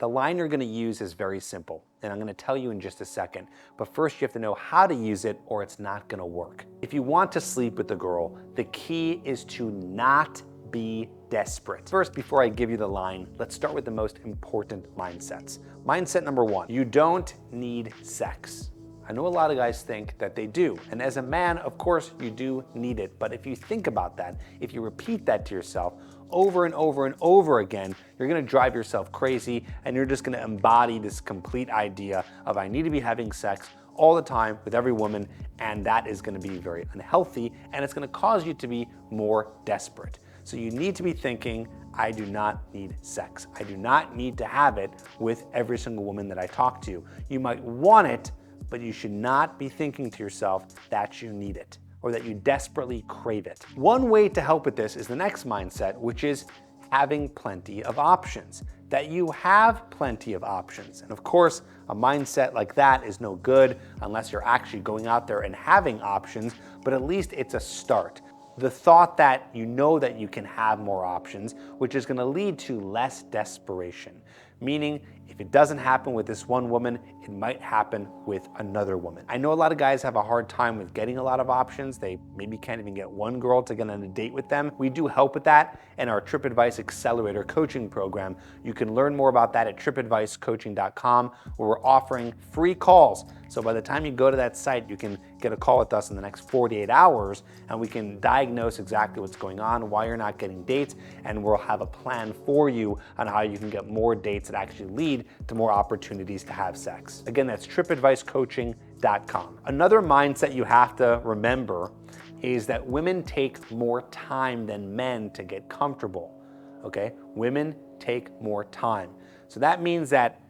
The line you're gonna use is very simple, and I'm gonna tell you in just a second. But first you have to know how to use it or it's not gonna work. If you want to sleep with the girl, the key is to not be desperate. First, before I give you the line, let's start with the most important mindsets. Mindset number one, you don't need sex. I know a lot of guys think that they do. And as a man, of course, you do need it. But if you think about that, if you repeat that to yourself over and over and over again, you're gonna drive yourself crazy and you're just gonna embody this complete idea of I need to be having sex all the time with every woman, and that is gonna be very unhealthy and it's gonna cause you to be more desperate. So you need to be thinking, I do not need sex. I do not need to have it with every single woman that I talk to. You might want it, but you should not be thinking to yourself that you need it or that you desperately crave it. One way to help with this is the next mindset, which is having plenty of options, that you have plenty of options. And of course, a mindset like that is no good unless you're actually going out there and having options, but at least it's a start. The thought that you know that you can have more options, which is gonna lead to less desperation. Meaning, if it doesn't happen with this one woman, it might happen with another woman. I know a lot of guys have a hard time with getting a lot of options. They maybe can't even get one girl to get on a date with them. We do help with that in our TripAdvice Accelerator coaching program. You can learn more about that at tripadvicecoaching.com, where we're offering free calls. So by the time you go to that site, you can get a call with us in the next 48 hours, and we can diagnose exactly what's going on, why you're not getting dates, and we'll have a plan for you on how you can get more dates that actually lead to more opportunities to have sex. Again, that's tripadvicecoaching.com. Another mindset you have to remember is that women take more time than men to get comfortable, okay? Women take more time. So that means that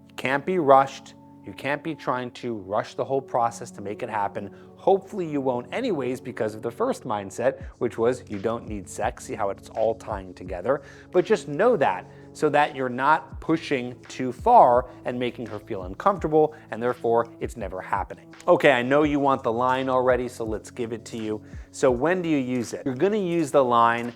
you can't be rushed. You can't be trying to rush the whole process to make it happen. Hopefully you won't anyways because of the first mindset, which was you don't need sex. See how it's all tying together. But just know that so that you're not pushing too far and making her feel uncomfortable, and therefore it's never happening. Okay, I know you want the line already, so let's give it to you. So when do you use it? You're gonna use the line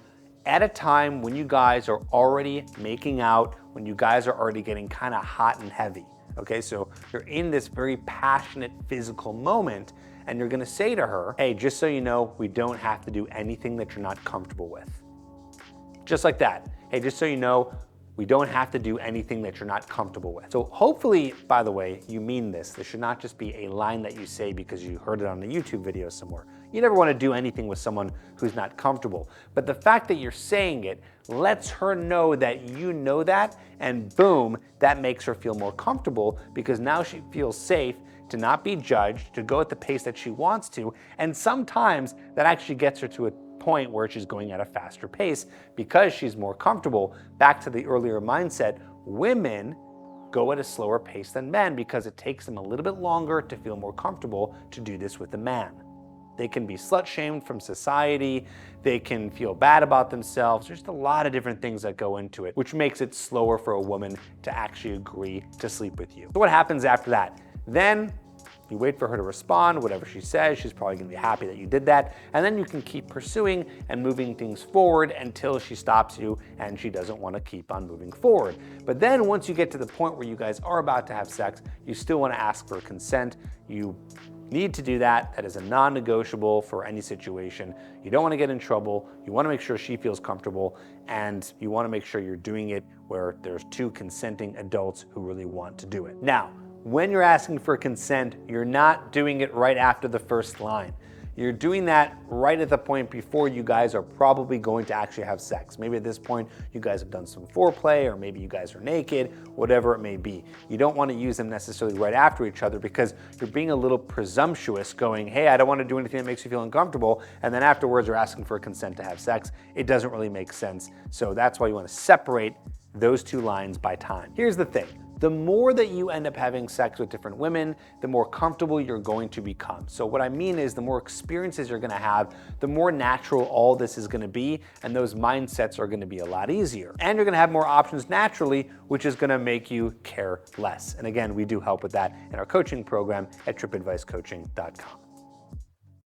at a time when you guys are already making out, when you guys are already getting kind of hot and heavy. Okay, so you're in this very passionate physical moment and you're gonna say to her, hey, just so you know, we don't have to do anything that you're not comfortable with. Just like that. Hey, just so you know, we don't have to do anything that you're not comfortable with. So hopefully, by the way, you mean this. This should not just be a line that you say because you heard it on a YouTube video somewhere. You never want to do anything with someone who's not comfortable. But the fact that you're saying it lets her know that you know that, and boom, that makes her feel more comfortable because now she feels safe to not be judged, to go at the pace that she wants to, and sometimes that actually gets her to a point where she's going at a faster pace because she's more comfortable. Back to the earlier mindset, women go at a slower pace than men because it takes them a little bit longer to feel more comfortable to do this with a man. They can be slut-shamed from society, they can feel bad about themselves. There's a lot of different things that go into it, which makes it slower for a woman to actually agree to sleep with you. So what happens after that? Then you wait for her to respond, whatever she says, she's probably gonna be happy that you did that, and then you can keep pursuing and moving things forward until she stops you and she doesn't wanna keep on moving forward. But then once you get to the point where you guys are about to have sex, you still wanna ask for consent. You need to do that. That is a non-negotiable for any situation. You don't wanna get in trouble, you wanna make sure she feels comfortable, and you wanna make sure you're doing it where there's two consenting adults who really want to do it. Now, when you're asking for consent, you're not doing it right after the first line. You're doing that right at the point before you guys are probably going to actually have sex. Maybe at this point, you guys have done some foreplay, or maybe you guys are naked, whatever it may be. You don't want to use them necessarily right after each other because you're being a little presumptuous going, hey, I don't want to do anything that makes you feel uncomfortable, and then afterwards you're asking for consent to have sex. It doesn't really make sense. So that's why you want to separate those two lines by time. Here's the thing. The more that you end up having sex with different women, the more comfortable you're going to become. So what I mean is the more experiences you're gonna have, the more natural all this is gonna be, and those mindsets are gonna be a lot easier. And you're gonna have more options naturally, which is gonna make you care less. And again, we do help with that in our coaching program at tripadvicecoaching.com.